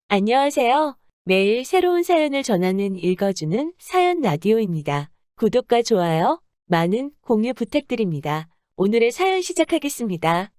안녕하세요. 매일 새로운 사연을 전하는 읽어주는 사연 라디오입니다. 구독과 좋아요, 많은 공유 부탁드립니다. 오늘의 사연 시작하겠습니다.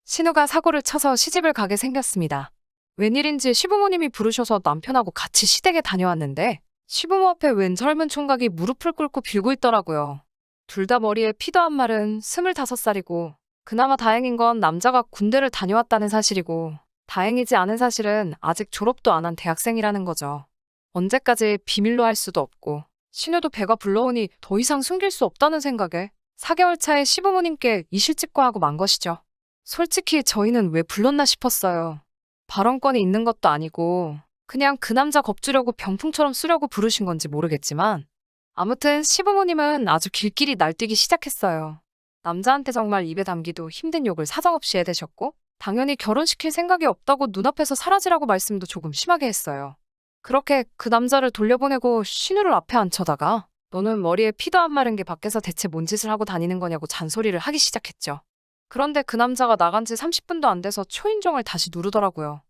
신우가 사고를 쳐서 시집을 가게 생겼습니다. 웬일인지 시부모님이 부르셔서 남편하고 같이 시댁에 다녀왔는데 시부모 앞에 웬 젊은 총각이 무릎을 꿇고 빌고 있더라고요. 둘 다 머리에 피도 안 마른 25살이고 그나마 다행인 건 남자가 군대를 다녀왔다는 사실이고 다행이지 않은 사실은 아직 졸업도 안 한 대학생이라는 거죠. 언제까지 비밀로 할 수도 없고 신우도 배가 불러오니 더 이상 숨길 수 없다는 생각에 4개월 차에 시부모님께 이실직고하고 만 것이죠. 솔직히 저희는 왜 불렀나 싶었어요. 발언권이 있는 것도 아니고 그냥 그 남자 겁주려고 병풍처럼 쓰려고 부르신 건지 모르겠지만 아무튼 시부모님은 아주 길길이 날뛰기 시작했어요. 남자한테 정말 입에 담기도 힘든 욕을 사정없이 해대셨고 당연히 결혼시킬 생각이 없다고 눈앞에서 사라지라고 말씀도 조금 심하게 했어요. 그렇게 그 남자를 돌려보내고 신우를 앞에 앉혀다가 너는 머리에 피도 안 마른 게 밖에서 대체 뭔 짓을 하고 다니는 거냐고 잔소리를 하기 시작했죠. 그런데 그 남자가 나간 지 30분도 안 돼서 초인종을 다시 누르더라고요.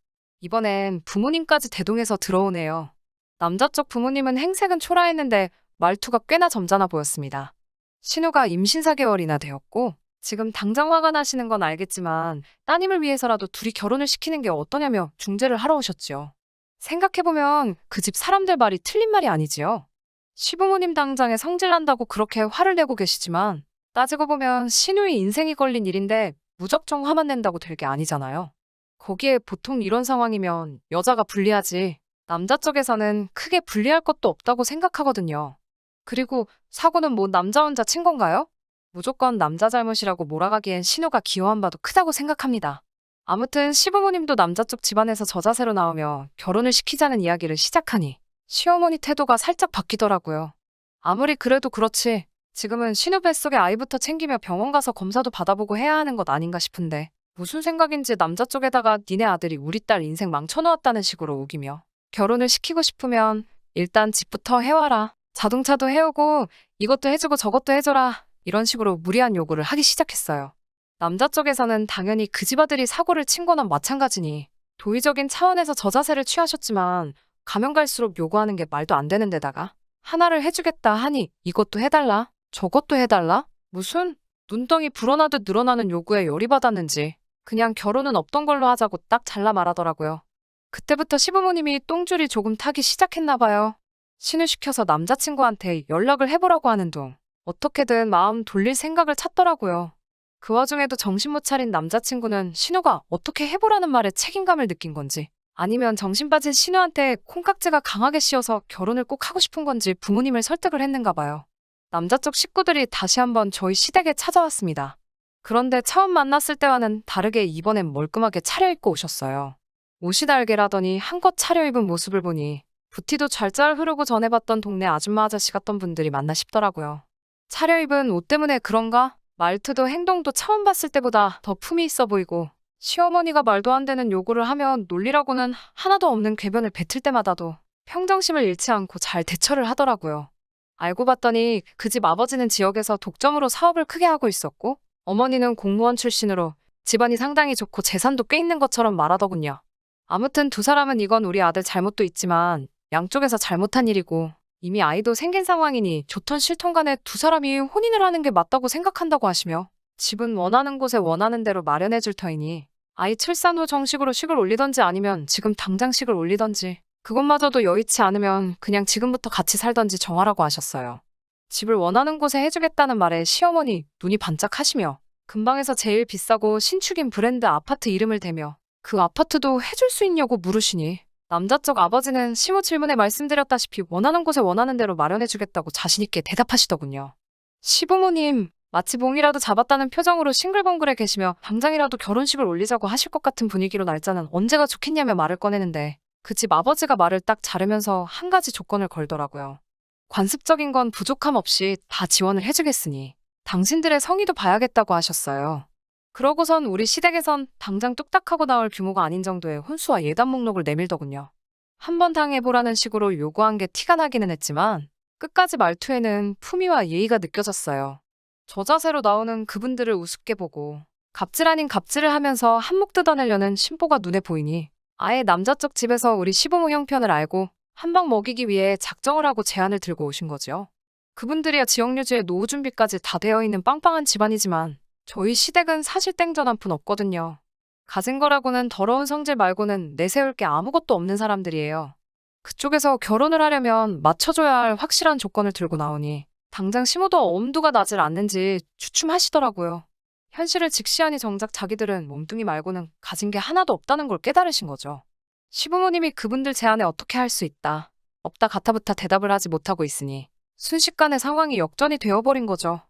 이번엔 부모님까지 대동해서 들어오네요. 남자 쪽 부모님은 행색은 초라했는데 말투가 꽤나 점잖아 보였습니다. 신우가 임신 4개월이나 되었고 지금 당장 화가 나시는 건 알겠지만 따님을 위해서라도 둘이 결혼을 시키는 게 어떠냐며 중재를 하러 오셨지요. 생각해보면 그 집 사람들 말이 틀린 말이 아니지요. 시부모님 당장에 성질난다고 그렇게 화를 내고 계시지만 따지고 보면 신우의 인생이 걸린 일인데 무작정 화만 낸다고 될 게 아니잖아요. 거기에 보통 이런 상황이면 여자가 불리하지 남자 쪽에서는 크게 불리할 것도 없다고 생각하거든요. 그리고 사고는 뭐 남자 혼자 친 건가요? 무조건 남자 잘못이라고 몰아가기엔 신우가 기여한 바도 크다고 생각합니다. 아무튼 시부모님도 남자 쪽 집안에서 저자세로 나오며 결혼을 시키자는 이야기를 시작하니 시어머니 태도가 살짝 바뀌더라고요. 아무리 그래도 그렇지 지금은 신우 뱃속에 아이부터 챙기며 병원 가서 검사도 받아보고 해야 하는 것 아닌가 싶은데 무슨 생각인지 남자 쪽에다가 니네 아들이 우리 딸 인생 망쳐놓았다는 식으로 우기며 결혼을 시키고 싶으면 일단 집부터 해와라. 자동차도 해오고 이것도 해주고 저것도 해줘라. 이런 식으로 무리한 요구를 하기 시작했어요. 남자 쪽에서는 당연히 그 집 아들이 사고를 친 거나 마찬가지니 도의적인 차원에서 저자세를 취하셨지만 가면 갈수록 요구하는 게 말도 안 되는 데다가 하나를 해주겠다 하니 이것도 해달라. 저것도 해달라? 무슨 눈덩이 불어나듯 늘어나는 요구에 열이 받았는지 그냥 결혼은 없던 걸로 하자고 딱 잘라 말하더라고요. 그때부터 시부모님이 똥줄이 조금 타기 시작했나 봐요. 신우시켜서 남자친구한테 연락을 해보라고 하는 둥 어떻게든 마음 돌릴 생각을 찾더라고요. 그 와중에도 정신 못 차린 남자친구는 신우가 어떻게 해보라는 말에 책임감을 느낀 건지 아니면 정신 빠진 신우한테 콩깍지가 강하게 씌어서 결혼을 꼭 하고 싶은 건지 부모님을 설득을 했는가 봐요. 남자 쪽 식구들이 다시 한번 저희 시댁에 찾아왔습니다. 그런데 처음 만났을 때와는 다르게 이번엔 멀끔하게 차려입고 오셨어요. 옷이 달게라더니 한껏 차려입은 모습을 보니 부티도 잘잘 흐르고 전에 봤던 동네 아줌마 아저씨 같던 분들이 맞나 싶더라고요. 차려입은 옷 때문에 그런가? 말투도 행동도 처음 봤을 때보다 더 품이 있어 보이고 시어머니가 말도 안 되는 요구를 하면 논리라고는 하나도 없는 궤변을 뱉을 때마다도 평정심을 잃지 않고 잘 대처를 하더라고요. 알고 봤더니 그 집 아버지는 지역에서 독점으로 사업을 크게 하고 있었고 어머니는 공무원 출신으로 집안이 상당히 좋고 재산도 꽤 있는 것처럼 말하더군요. 아무튼 두 사람은 이건 우리 아들 잘못도 있지만 양쪽에서 잘못한 일이고 이미 아이도 생긴 상황이니 좋던 싫던 간에 두 사람이 혼인을 하는 게 맞다고 생각한다고 하시며 집은 원하는 곳에 원하는 대로 마련해 줄 터이니 아이 출산 후 정식으로 식을 올리던지 아니면 지금 당장 식을 올리던지 그것마저도 여의치 않으면 그냥 지금부터 같이 살던지 정하라고 하셨어요. 집을 원하는 곳에 해주겠다는 말에 시어머니 눈이 반짝하시며 근방에서 제일 비싸고 신축인 브랜드 아파트 이름을 대며 그 아파트도 해줄 수 있냐고 물으시니 남자 쪽 아버지는 시모 질문에 말씀드렸다시피 원하는 곳에 원하는 대로 마련해주겠다고 자신있게 대답하시더군요. 시부모님 마치 봉이라도 잡았다는 표정으로 싱글벙글해 계시며 당장이라도 결혼식을 올리자고 하실 것 같은 분위기로 날짜는 언제가 좋겠냐며 말을 꺼내는데 그 집 아버지가 말을 딱 자르면서 한 가지 조건을 걸더라고요. 관습적인 건 부족함 없이 다 지원을 해주겠으니 당신들의 성의도 봐야겠다고 하셨어요. 그러고선 우리 시댁에선 당장 뚝딱하고 나올 규모가 아닌 정도의 혼수와 예단 목록을 내밀더군요. 한번 당해보라는 식으로 요구한 게 티가 나기는 했지만 끝까지 말투에는 품위와 예의가 느껴졌어요. 저자세로 나오는 그분들을 우습게 보고 갑질 아닌 갑질을 하면서 한몫 뜯어내려는 심보가 눈에 보이니 아예 남자 쪽 집에서 우리 시부모 형편을 알고 한 방 먹이기 위해 작정을 하고 제안을 들고 오신 거죠. 그분들이야 지역유지에 노후 준비까지 다 되어 있는 빵빵한 집안이지만 저희 시댁은 사실 땡전 한 푼 없거든요. 가진 거라고는 더러운 성질 말고는 내세울 게 아무것도 없는 사람들이에요. 그쪽에서 결혼을 하려면 맞춰줘야 할 확실한 조건을 들고 나오니 당장 시모도 엄두가 나질 않는지 주춤하시더라고요. 현실을 직시하니 정작 자기들은 몸뚱이 말고는 가진 게 하나도 없다는 걸 깨달으신 거죠. 시부모님이 그분들 제안에 어떻게 할 수 있다, 없다 가타부타 대답을 하지 못하고 있으니 순식간에 상황이 역전이 되어버린 거죠.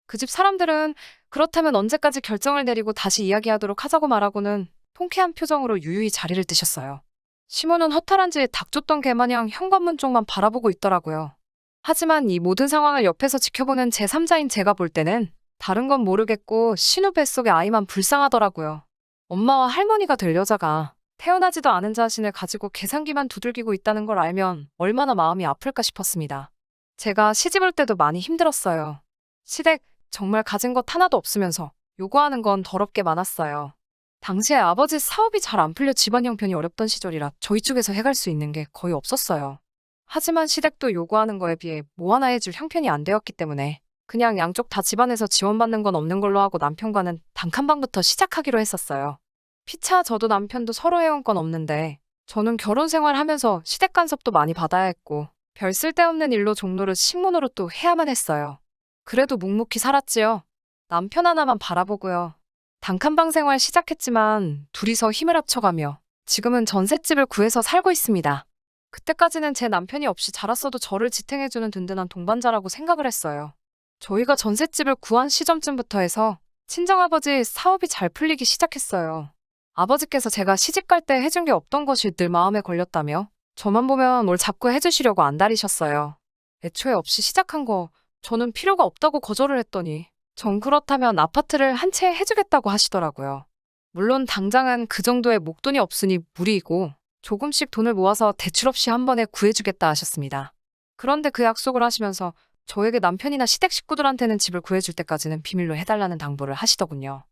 그 집 사람들은 그렇다면 언제까지 결정을 내리고 다시 이야기하도록 하자고 말하고는 통쾌한 표정으로 유유히 자리를 뜨셨어요. 시모는 허탈한지 닥쳤던 개마냥 현관문 쪽만 바라보고 있더라고요. 하지만 이 모든 상황을 옆에서 지켜보는 제3자인 제가 볼 때는 다른 건 모르겠고 신우 뱃속의 아이만 불쌍하더라고요. 엄마와 할머니가 될 여자가 태어나지도 않은 자신을 가지고 계산기만 두들기고 있다는 걸 알면 얼마나 마음이 아플까 싶었습니다. 제가 시집 올 때도 많이 힘들었어요. 시댁 정말 가진 것 하나도 없으면서 요구하는 건 더럽게 많았어요. 당시에 아버지 사업이 잘 안 풀려 집안 형편이 어렵던 시절이라 저희 쪽에서 해갈 수 있는 게 거의 없었어요. 하지만 시댁도 요구하는 거에 비해 뭐 하나 해줄 형편이 안 되었기 때문에 그냥 양쪽 다 집안에서 지원받는 건 없는 걸로 하고 남편과는 단칸방부터 시작하기로 했었어요. 피차 저도 남편도 서로 해온 건 없는데 저는 결혼 생활하면서 시댁 간섭도 많이 받아야 했고 별 쓸데없는 일로 종로를 식모노릇도 해야만 했어요. 그래도 묵묵히 살았지요. 남편 하나만 바라보고요. 단칸방 생활 시작했지만 둘이서 힘을 합쳐가며 지금은 전셋집을 구해서 살고 있습니다. 그때까지는 제 남편이 없이 자랐어도 저를 지탱해주는 든든한 동반자라고 생각을 했어요. 저희가 전셋집을 구한 시점쯤부터 해서 친정아버지 사업이 잘 풀리기 시작했어요. 아버지께서 제가 시집갈 때 해준 게 없던 것이 늘 마음에 걸렸다며 저만 보면 뭘 자꾸 해주시려고 안달이셨어요. 애초에 없이 시작한 거 저는 필요가 없다고 거절을 했더니 전 그렇다면 아파트를 한 채 해주겠다고 하시더라고요. 물론 당장은 그 정도의 목돈이 없으니 무리이고 조금씩 돈을 모아서 대출 없이 한 번에 구해주겠다 하셨습니다. 그런데 그 약속을 하시면서 저에게 남편이나 시댁 식구들한테는 집을 구해줄 때까지는 비밀로 해달라는 당부를 하시더군요.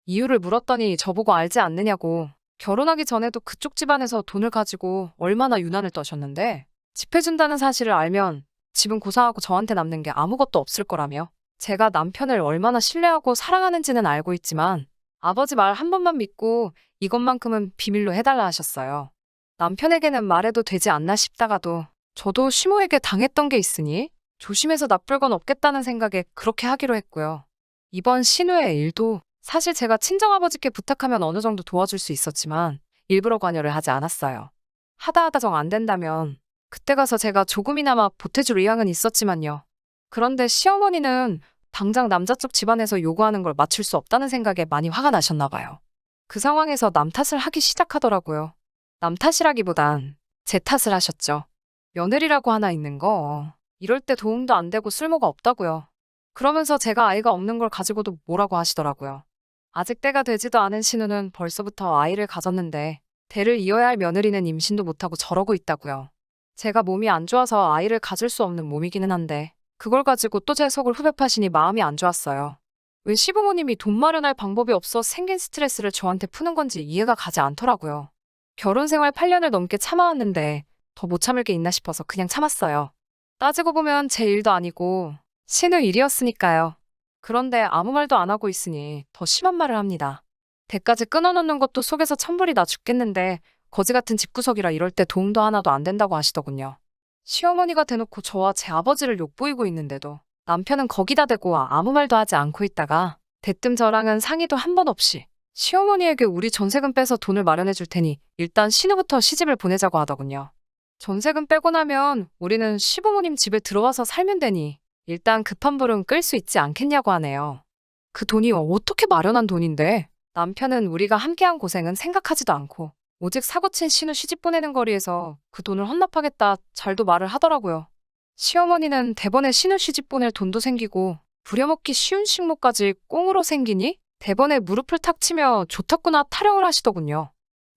이유를 물었더니 저보고 알지 않느냐고 결혼하기 전에도 그쪽 집안에서 돈을 가지고 얼마나 유난을 떠셨는데 집 해준다는 사실을 알면 집은 고사하고 저한테 남는 게 아무것도 없을 거라며 제가 남편을 얼마나 신뢰하고 사랑하는지는 알고 있지만 아버지 말 한 번만 믿고 이것만큼은 비밀로 해달라 하셨어요. 남편에게는 말해도 되지 않나 싶다가도 저도 시모에게 당했던 게 있으니 조심해서 나쁠 건 없겠다는 생각에 그렇게 하기로 했고요. 이번 신우의 일도 사실 제가 친정아버지께 부탁하면 어느 정도 도와줄 수 있었지만 일부러 관여를 하지 않았어요. 하다 정 안 된다면 그때 가서 제가 조금이나마 보태줄 의향은 있었지만요. 그런데 시어머니는 당장 남자 쪽 집안에서 요구하는 걸 맞출 수 없다는 생각에 많이 화가 나셨나 봐요. 그 상황에서 남 탓을 하기 시작하더라고요. 남 탓이라기보단 제 탓을 하셨죠. 며느리라고 하나 있는 거 이럴 때 도움도 안 되고 쓸모가 없다고요. 그러면서 제가 아이가 없는 걸 가지고도 뭐라고 하시더라고요. 아직 때가 되지도 않은 신우는 벌써부터 아이를 가졌는데 대를 이어야 할 며느리는 임신도 못하고 저러고 있다고요. 제가 몸이 안 좋아서 아이를 가질 수 없는 몸이기는 한데 그걸 가지고 또 제 속을 후벼 파시니 마음이 안 좋았어요. 왜 시부모님이 돈 마련할 방법이 없어 생긴 스트레스를 저한테 푸는 건지 이해가 가지 않더라고요. 결혼 생활 8년을 넘게 참아왔는데 더 못 참을 게 있나 싶어서 그냥 참았어요. 따지고 보면 제 일도 아니고 신우 일이었으니까요. 그런데 아무 말도 안 하고 있으니 더 심한 말을 합니다. 대까지 끊어놓는 것도 속에서 천불이 나 죽겠는데 거지 같은 집구석이라 이럴 때 도움도 하나도 안 된다고 하시더군요. 시어머니가 대놓고 저와 제 아버지를 욕보이고 있는데도 남편은 거기다 대고 아무 말도 하지 않고 있다가 대뜸 저랑은 상의도 한 번 없이 시어머니에게 우리 전세금 빼서 돈을 마련해 줄 테니 일단 신우부터 시집을 보내자고 하더군요. 전세금 빼고 나면 우리는 시부모님 집에 들어와서 살면 되니 일단 급한 불은 끌 수 있지 않겠냐고 하네요. 그 돈이 어떻게 마련한 돈인데 남편은 우리가 함께한 고생은 생각하지도 않고 오직 사고친 신우 시집 보내는 거리에서 그 돈을 헌납하겠다 잘도 말을 하더라고요. 시어머니는 대번에 신우 시집 보낼 돈도 생기고 부려먹기 쉬운 식모까지 꽁으로 생기니 대번에 무릎을 탁 치며 좋다구나 타령을 하시더군요.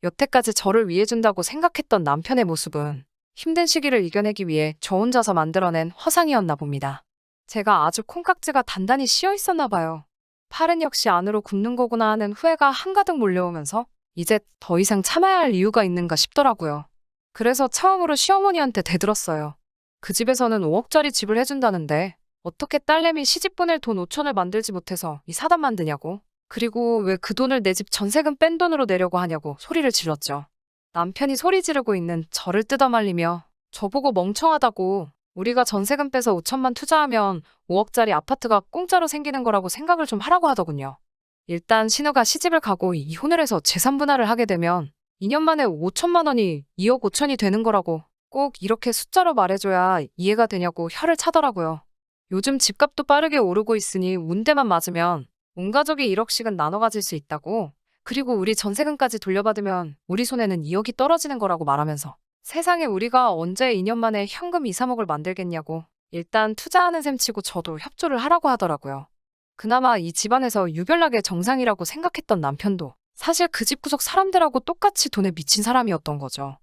여태까지 저를 위해준다고 생각했던 남편의 모습은 힘든 시기를 이겨내기 위해 저 혼자서 만들어낸 허상이었나 봅니다. 제가 아주 콩깍지가 단단히 씌어 있었나 봐요. 팔은 역시 안으로 굽는 거구나 하는 후회가 한가득 몰려오면서 이제 더 이상 참아야 할 이유가 있는가 싶더라고요. 그래서 처음으로 시어머니한테 대들었어요. 그 집에서는 5억짜리 집을 해준다는데 어떻게 딸내미 시집 보낼 돈 5천을 만들지 못해서 이 사단 만드냐고. 그리고 왜 그 돈을 내 집 전세금 뺀 돈으로 내려고 하냐고 소리를 질렀죠. 남편이 소리 지르고 있는 저를 뜯어말리며 저보고 멍청하다고, 우리가 전세금 빼서 5천만 투자하면 5억짜리 아파트가 공짜로 생기는 거라고 생각을 좀 하라고 하더군요. 일단 신우가 시집을 가고 이혼을 해서 재산 분할을 하게 되면 2년 만에 5천만 원이 2억 5천이 되는 거라고 꼭 이렇게 숫자로 말해줘야 이해가 되냐고 혀를 차더라고요. 요즘 집값도 빠르게 오르고 있으니 운대만 맞으면 온 가족이 1억씩은 나눠 가질 수 있다고, 그리고 우리 전세금까지 돌려받으면 우리 손에는 2억이 떨어지는 거라고 말하면서 세상에 우리가 언제 2년 만에 현금 2, 3억을 만들겠냐고 일단 투자하는 셈 치고 저도 협조를 하라고 하더라고요. 그나마 이 집안에서 유별나게 정상이라고 생각했던 남편도 사실 그 집 구석 사람들하고 똑같이 돈에 미친 사람이었던 거죠.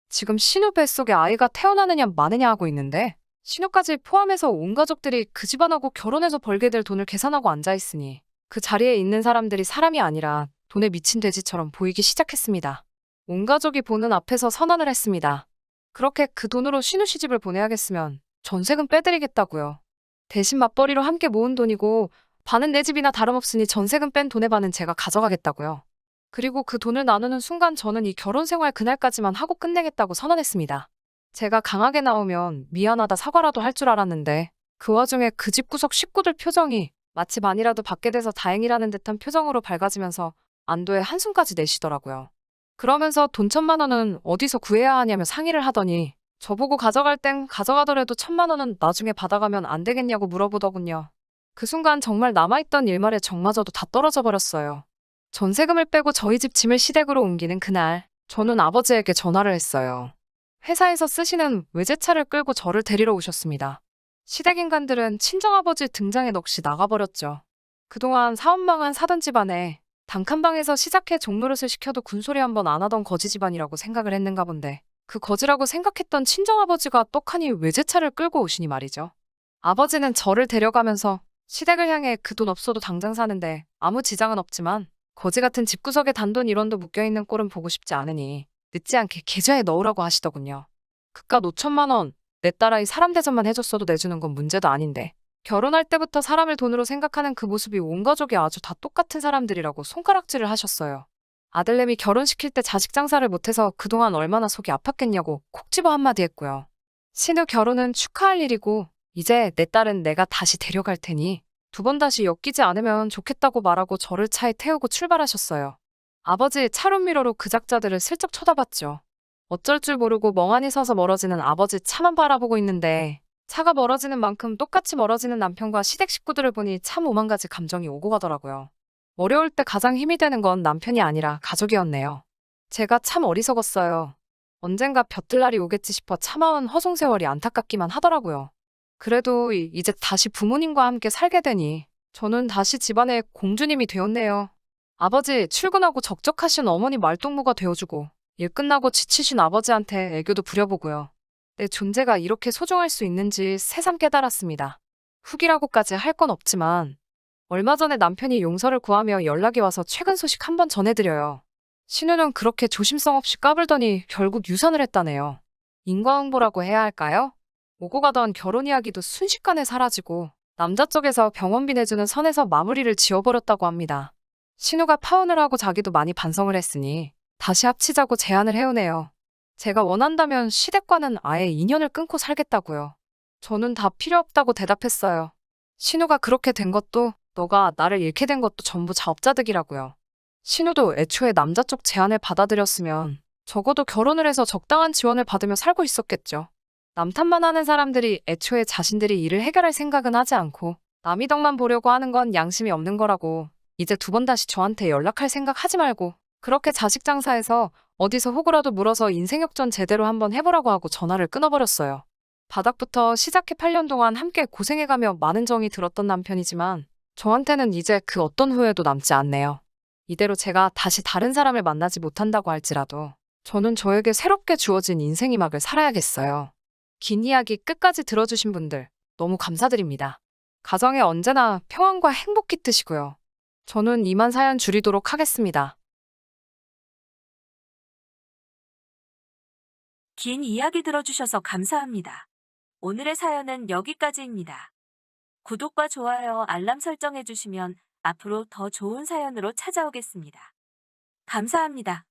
지금 신우 뱃속에 아이가 태어나느냐 마느냐 하고 있는데 신우까지 포함해서 온 가족들이 그 집안하고 결혼해서 벌게 될 돈을 계산하고 앉아있으니 그 자리에 있는 사람들이 사람이 아니라 돈에 미친 돼지처럼 보이기 시작했습니다. 온 가족이 보는 앞에서 선언을 했습니다. 그렇게 그 돈으로 신우 시집을 보내야겠으면 전세금 빼드리겠다고요. 대신 맞벌이로 함께 모은 돈이고 반은 내 집이나 다름없으니 전세금 뺀 돈의 반은 제가 가져가겠다고요. 그리고 그 돈을 나누는 순간 저는 이 결혼 생활 그날까지만 하고 끝내겠다고 선언했습니다. 제가 강하게 나오면 미안하다 사과라도 할 줄 알았는데 그 와중에 그 집구석 식구들 표정이 마치 반이라도 받게 돼서 다행이라는 듯한 표정으로 밝아지면서 안도의 한숨까지 내쉬더라고요. 그러면서 돈 1,000만 원은 어디서 구해야 하냐며 상의를 하더니 저보고 가져갈 땐 가져가더라도 1,000만 원은 나중에 받아가면 안 되겠냐고 물어보더군요. 그 순간 정말 남아있던 일말의 정마저도 다 떨어져 버렸어요. 전세금을 빼고 저희 집 짐을 시댁으로 옮기는 그날, 저는 아버지에게 전화를 했어요. 회사에서 쓰시는 외제차를 끌고 저를 데리러 오셨습니다. 시댁 인간들은 친정아버지 등장에 넋이 나가버렸죠. 그동안 사업망한 사돈 집안에 단칸방에서 시작해 종노릇을 시켜도 군소리 한 번 안 하던 거지 집안이라고 생각을 했는가 본데 그 거지라고 생각했던 친정아버지가 떡하니 외제차를 끌고 오시니 말이죠. 아버지는 저를 데려가면서 시댁을 향해 그 돈 없어도 당장 사는데 아무 지장은 없지만 거지 같은 집구석에 단돈 1원도 묶여있는 꼴은 보고 싶지 않으니 늦지 않게 계좌에 넣으라고 하시더군요. 그깟 5천만 원, 내 딸아이 사람 대접만 해줬어도 내주는 건 문제도 아닌데 결혼할 때부터 사람을 돈으로 생각하는 그 모습이 온 가족이 아주 다 똑같은 사람들이라고 손가락질을 하셨어요. 아들내미 결혼시킬 때 자식 장사를 못해서 그동안 얼마나 속이 아팠겠냐고 콕 집어 한마디 했고요. 신우 결혼은 축하할 일이고 이제 내 딸은 내가 다시 데려갈 테니 2번 다시 엮이지 않으면 좋겠다고 말하고 저를 차에 태우고 출발하셨어요. 아버지 차론 미러로 그 작자들을 슬쩍 쳐다봤죠. 어쩔 줄 모르고 멍하니 서서 멀어지는 아버지 차만 바라보고 있는데 차가 멀어지는 만큼 똑같이 멀어지는 남편과 시댁 식구들을 보니 참 오만 가지 감정이 오고 가더라고요. 어려울 때 가장 힘이 되는 건 남편이 아니라 가족이었네요. 제가 참 어리석었어요. 언젠가 볕들 날이 오겠지 싶어 참아온 허송세월이 안타깝기만 하더라고요. 그래도 이제 다시 부모님과 함께 살게 되니 저는 다시 집안의 공주님이 되었네요. 아버지 출근하고 적적하신 어머니 말동무가 되어주고 일 끝나고 지치신 아버지한테 애교도 부려보고요. 내 존재가 이렇게 소중할 수 있는지 새삼 깨달았습니다. 후기라고까지 할 건 없지만 얼마 전에 남편이 용서를 구하며 연락이 와서 최근 소식 한번 전해드려요. 신우는 그렇게 조심성 없이 까불더니 결국 유산을 했다네요. 인과응보라고 해야 할까요? 오고 가던 결혼 이야기도 순식간에 사라지고 남자 쪽에서 병원비 내주는 선에서 마무리를 지어버렸다고 합니다. 신우가 파혼을 하고 자기도 많이 반성을 했으니 다시 합치자고 제안을 해오네요. 제가 원한다면 시댁과는 아예 인연을 끊고 살겠다고요. 저는 다 필요 없다고 대답했어요. 신우가 그렇게 된 것도 너가 나를 잃게 된 것도 전부 자업자득이라고요. 신우도 애초에 남자 쪽 제안을 받아들였으면 적어도 결혼을 해서 적당한 지원을 받으며 살고 있었겠죠. 남탓만 하는 사람들이 애초에 자신들이 일을 해결할 생각은 하지 않고 남이 덕만 보려고 하는 건 양심이 없는 거라고. 이제 2번 다시 저한테 연락할 생각 하지 말고 그렇게 자식 장사해서 어디서 호구라도 물어서 인생 역전 제대로 한번 해보라고 하고 전화를 끊어버렸어요. 바닥부터 시작해 8년 동안 함께 고생해가며 많은 정이 들었던 남편이지만 저한테는 이제 그 어떤 후회도 남지 않네요. 이대로 제가 다시 다른 사람을 만나지 못한다고 할지라도 저는 저에게 새롭게 주어진 인생의 막을 살아야겠어요. 긴 이야기 끝까지 들어주신 분들 너무 감사드립니다. 가정에 언제나 평안과 행복이 뜨시고요. 저는 이만 사연 줄이도록 하겠습니다. 긴 이야기 들어주셔서 감사합니다. 오늘의 사연은 여기까지입니다. 구독과 좋아요, 알람 설정해주시면 앞으로 더 좋은 사연으로 찾아오겠습니다. 감사합니다.